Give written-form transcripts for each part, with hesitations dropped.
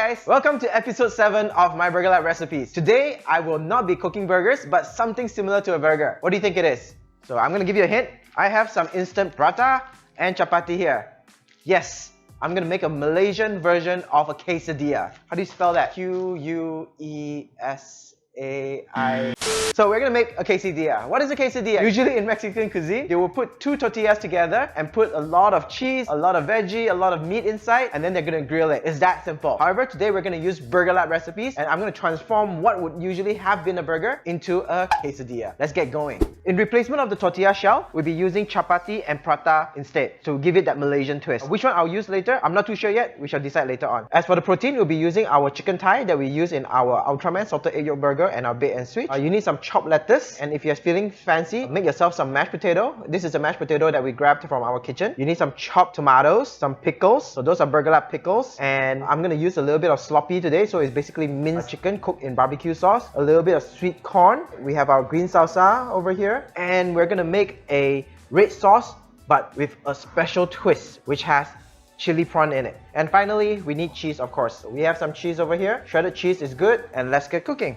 guys! Welcome to episode 7 of myBurgerLab recipes. Today, I will not be cooking burgers, but something similar to a burger. What do you think it is? So I'm gonna give you a hint. I have some instant prata and chapati here. Yes, I'm gonna make a Malaysian version of a quesadilla. How do you spell that? Q-U-E-S-A-I. So we're gonna make a quesadilla. What is a quesadilla? Usually in Mexican cuisine, they will put 2 tortillas together and put a lot of cheese, a lot of veggie, a lot of meat inside, and then they're gonna grill it. It's that simple. However, today we're gonna use BurgerLab recipes, and I'm gonna transform what would usually have been a burger into a quesadilla. Let's get going. In replacement of the tortilla shell, we'll be using chapati and prata instead to give it that Malaysian twist. Which one I'll use later, I'm not too sure yet. We shall decide later on. As for the protein, we'll be using our chicken thigh that we use in our Ultraman salted egg yolk burger and our bait and switch. You need some chopped lettuce, and if you're feeling fancy, make yourself some mashed potato. This is a mashed potato that we grabbed from our kitchen. You need some chopped tomatoes, some pickles. So those are BurgerLab pickles, and I'm gonna use a little bit of sloppy today. So it's basically minced chicken cooked in barbecue sauce, a little bit of sweet corn. We have our green salsa over here, and we're gonna make a red sauce but with a special twist which has chili prawn in it. And finally, we need cheese, of course. We have some cheese over here. Shredded cheese is good, and let's get cooking.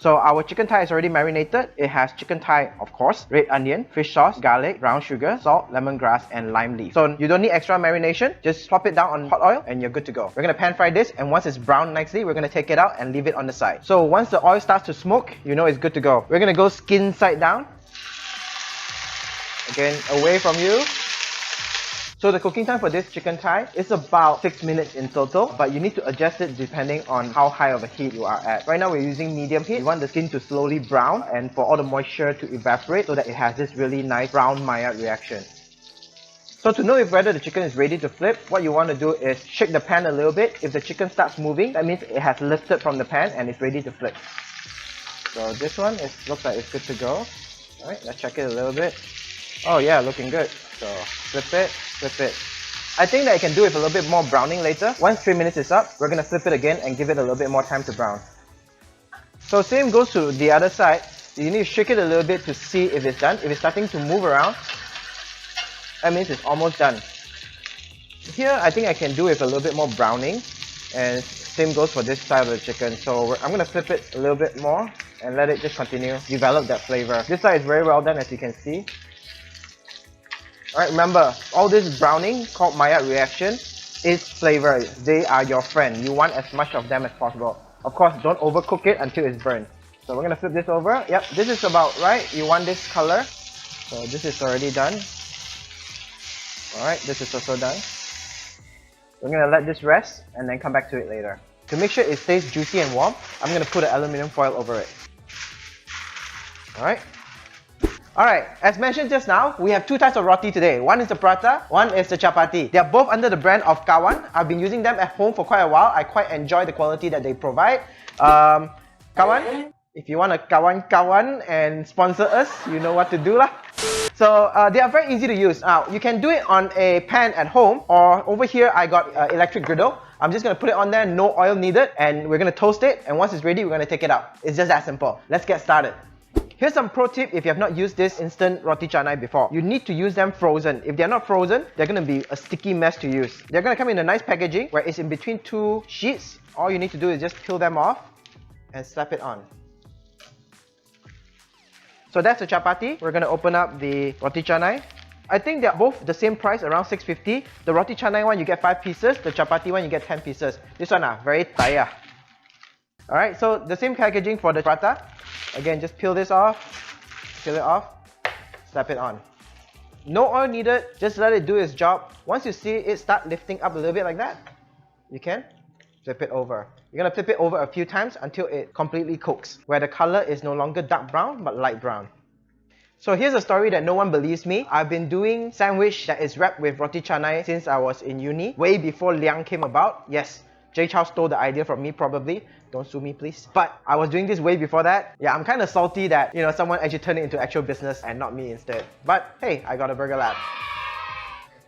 So our chicken thigh is already marinated. It has chicken thigh, of course, red onion, fish sauce, garlic, brown sugar, salt, lemongrass, and lime leaf. So you don't need extra marination. Just plop it down on hot oil and you're good to go. We're gonna pan fry this, and once it's browned nicely, we're gonna take it out and leave it on the side. So once the oil starts to smoke, you know it's good to go. We're gonna go skin side down. Again, away from you. So the cooking time for this chicken thigh is about 6 minutes in total, but you need to adjust it depending on how high of a heat you are at. Right now we're using medium heat. You want the skin to slowly brown and for all the moisture to evaporate so that it has this really nice brown Maillard reaction. So to know if whether the chicken is ready to flip, what you want to do is shake the pan a little bit. If the chicken starts moving, that means it has lifted from the pan and it's ready to flip. So this one looks like it's good to go. Alright, let's check it a little bit. Oh yeah, looking good. So flip it, flip it. I think that I can do it with a little bit more browning later. Once 3 minutes is up, we're gonna flip it again and give it a little bit more time to brown. So same goes to the other side. You need to shake it a little bit to see if it's done. If it's starting to move around, that means it's almost done. Here, I think I can do it with a little bit more browning. And same goes for this side of the chicken. So I'm gonna flip it a little bit more and let it just continue develop that flavor. This side is very well done, as you can see. Alright, remember, all this browning called Maillard reaction is flavor. They are your friend. You want as much of them as possible. Of course, don't overcook it until it's burned. So we're gonna flip this over. Yep, this is about right. You want this color. So this is already done. Alright, this is also done. We're gonna let this rest and then come back to it later. To make sure it stays juicy and warm, I'm gonna put an aluminium foil over it. Alright. Alright, as mentioned just now, we have 2 types of roti today. One is the prata, one is the chapati. They are both under the brand of Kawan. I've been using them at home for quite a while. I quite enjoy the quality that they provide. Kawan, if you want a Kawan and sponsor us, you know what to do lah. So they are very easy to use. Now, you can do it on a pan at home, or over here I got electric griddle. I'm just gonna put it on there, no oil needed, and we're gonna toast it, and once it's ready, we're gonna take it out. It's just that simple. Let's get started. Here's some pro tip if you have not used this instant roti canai before. You need to use them frozen. If they're not frozen, they're going to be a sticky mess to use. They're going to come in a nice packaging where it's in between 2 sheets. All you need to do is just peel them off and slap it on. So that's the chapati. We're going to open up the roti canai. I think they're both the same price, around 650. The roti canai one you get 5 pieces, the chapati one you get 10 pieces. This one very taya. Alright, so the same packaging for the prata. Again, just peel this off, peel it off, slap it on. No oil needed, just let it do its job. Once you see it start lifting up a little bit like that, you can flip it over. You're gonna flip it over a few times until it completely cooks, where the color is no longer dark brown but light brown. So here's a story that no one believes me. I've been doing sandwich that is wrapped with roti canai since I was in uni, way before Liang came about. Yes, Jay Chow stole the idea from me probably. Don't sue me, please. But I was doing this way before that. Yeah, I'm kind of salty that, you know, someone actually turned it into actual business and not me instead. But hey, I got a BurgerLab.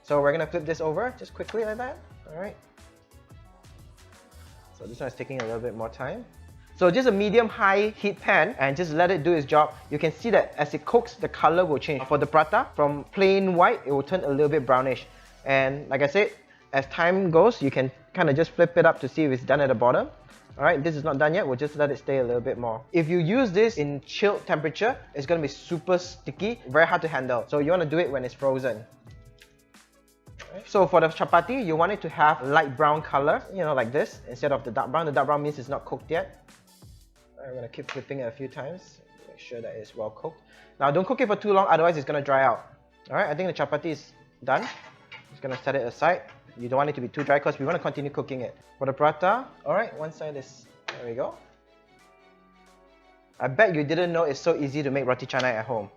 So we're gonna flip this over just quickly like that. Alright. So this one is taking a little bit more time. So just a medium-high heat pan and just let it do its job. You can see that as it cooks, the color will change. For the prata, from plain white, it will turn a little bit brownish. And like I said, As time goes, you can kind of just flip it up to see if it's done at the bottom. Alright, this is not done yet, we'll just let it stay a little bit more. If you use this in chilled temperature, it's going to be super sticky, very hard to handle. So you want to do it when it's frozen. So for the chapati, you want it to have light brown color, you know, like this, instead of the dark brown. The dark brown means it's not cooked yet. I'm going to keep flipping it a few times, make sure that it's well cooked. Now don't cook it for too long, otherwise it's going to dry out. Alright, I think the chapati is done. Just going to set it aside. You don't want it to be too dry because we want to continue cooking it. For the prata, alright, one side is, there we go. I bet you didn't know it's so easy to make roti canai at home.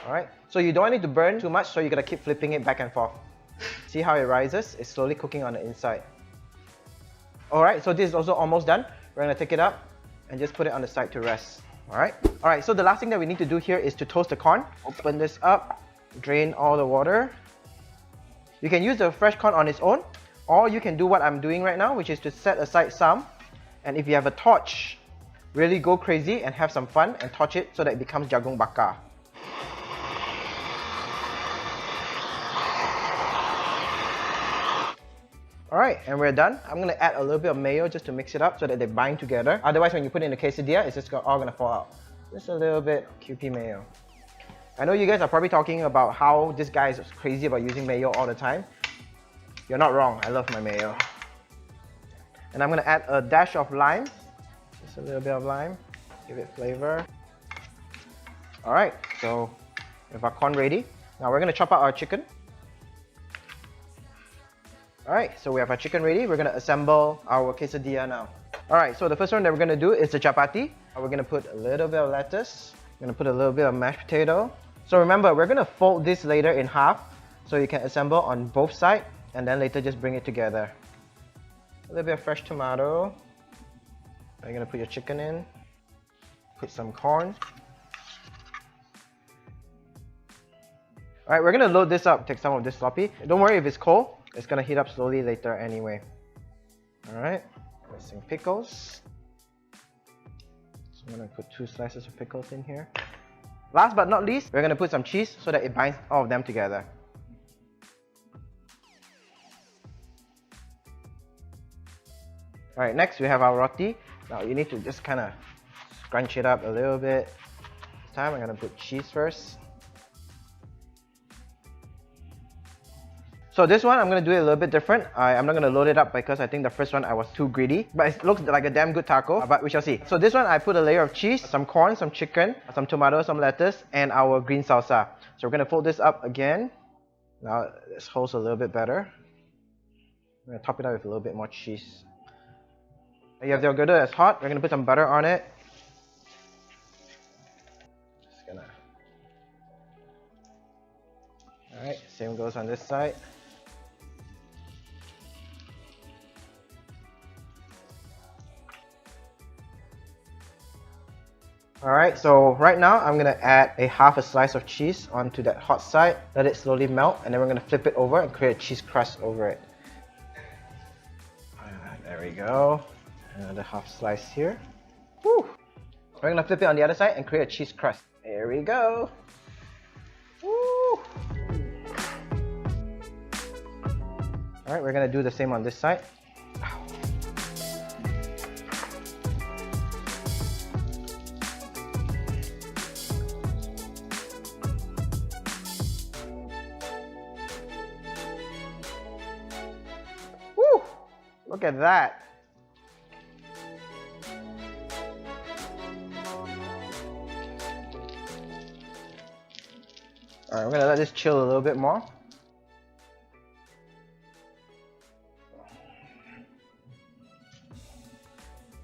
Alright, so you don't want it to burn too much, so you gotta keep flipping it back and forth. See how it rises? It's slowly cooking on the inside. Alright, so this is also almost done. We're gonna take it up and just put it on the side to rest. Alright, so the last thing that we need to do here is to toast the corn. Open this up, drain all the water. You can use the fresh corn on its own, or you can do what I'm doing right now, which is to set aside some. And if you have a torch, really go crazy and have some fun and torch it so that it becomes jagung bakar. Alright, and we're done. I'm going to add a little bit of mayo just to mix it up so that they bind together. Otherwise, when you put it in the quesadilla, it's just all going to fall out. Just a little bit of QP mayo. I know you guys are probably talking about how this guy is crazy about using mayo all the time. You're not wrong, I love my mayo. And I'm going to add a dash of lime. Just a little bit of lime. Give it flavor. Alright, so we have our corn ready. Now we're going to chop out our chicken. Alright, so we have our chicken ready. We're going to assemble our quesadilla now. Alright, so the first one that we're going to do is the chapati. We're going to put a little bit of lettuce. We're going to put a little bit of mashed potato. So remember, we're going to fold this later in half so you can assemble on both sides and then later just bring it together. A little bit of fresh tomato. You're going to put your chicken in. Put some corn. Alright, we're going to load this up. Take some of this sloppy. Don't worry if it's cold. It's going to heat up slowly later anyway. Alright, some pickles. So I'm going to put 2 slices of pickles in here. Last but not least, we're going to put some cheese so that it binds all of them together. Alright, next we have our roti. Now you need to just kind of scrunch it up a little bit. This time I'm going to put cheese first. So this one, I'm going to do it a little bit different. I'm not going to load it up because I think the first one I was too greedy. But it looks like a damn good taco, but we shall see. So this one, I put a layer of cheese, some corn, some chicken, some tomato, some lettuce, and our green salsa. So we're going to fold this up again. Now this holds a little bit better. I'm going to top it up with a little bit more cheese. You have the agada that's hot. We're going to put some butter on it. Just gonna... Alright, same goes on this side. Alright, so right now I'm going to add half a slice of cheese onto that hot side. Let it slowly melt, and then we're going to flip it over and create a cheese crust over it. There we go. Another half slice here. Woo. We're going to flip it on the other side and create a cheese crust. There we go. Woo. Alright, we're going to do the same on this side. Woo! Look at that. Alright, we're going to let this chill a little bit more.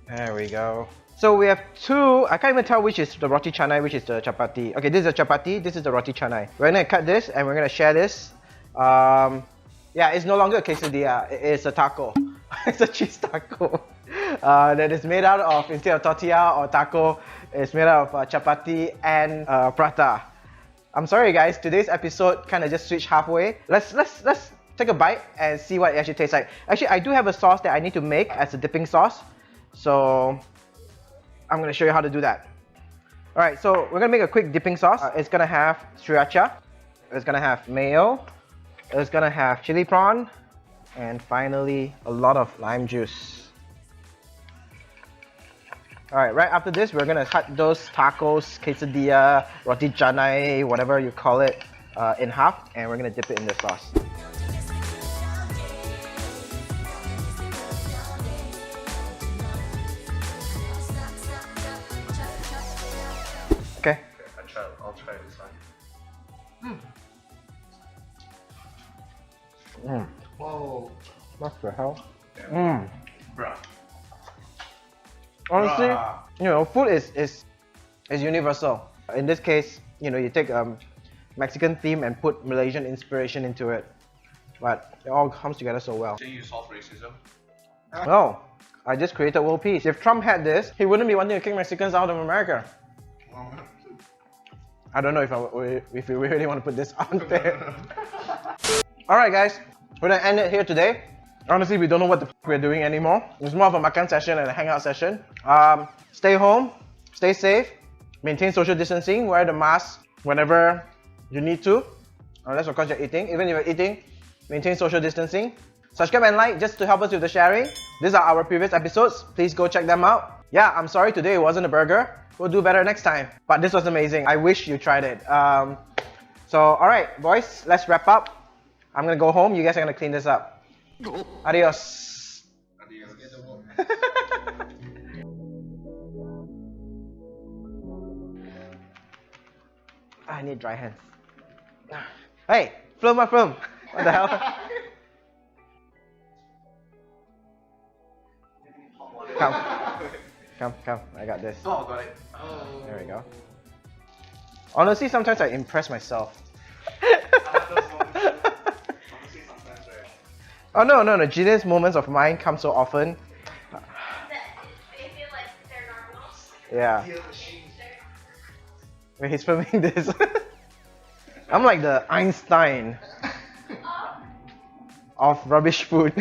There we go. So we have 2, I can't even tell which is the roti canai, which is the chapati. Okay, this is the chapati, this is the roti canai. We're going to cut this and we're going to share this. Yeah, it's no longer a quesadilla, it's a taco. It's a cheese taco. That is made out of, instead of tortilla or taco, it's made out of chapati and prata. I'm sorry guys, today's episode kind of just switched halfway. Let's take a bite and see what it actually tastes like. Actually, I do have a sauce that I need to make as a dipping sauce. So I'm going to show you how to do that. Alright, so we're going to make a quick dipping sauce. It's going to have sriracha. It's going to have mayo. It's going to have chili prawn. And finally, a lot of lime juice. Alright, right after this, we're gonna cut those tacos, quesadilla, roti canai, whatever you call it, in half, and we're gonna dip it in the sauce. Okay. I'll try this one. Whoa. What the hell? Bruh. Honestly, Bruh. you know, food is universal. In this case, you know, you take Mexican theme and put Malaysian inspiration into it, but it all comes together so well. Do you solve racism? No, I just created world peace. If Trump had this, he wouldn't be wanting to kick Mexicans out of America. I don't know if we really want to put this out there. Alright guys, we're gonna end it here today. Honestly, we don't know what the f we're doing anymore. It's more of a makan session and a hangout session. Stay home, stay safe, maintain social distancing, wear the mask whenever you need to. Unless of course you're eating. Even if you're eating, maintain social distancing. Subscribe and like just to help us with the sharing. These are our previous episodes. Please go check them out. Yeah, I'm sorry today it wasn't a burger. We'll do better next time. But this was amazing. I wish you tried it. So alright boys, let's wrap up. I'm gonna go home. You guys are gonna clean this up. Adios. I need dry hands. Hey, film my film. What the hell? Come. I got this. Oh, got it. There we go. Honestly, sometimes I impress myself. Oh no, genius moments of mine come so often. They feel like they're normal. Yeah. Wait, he's filming this. I'm like the Einstein of rubbish food.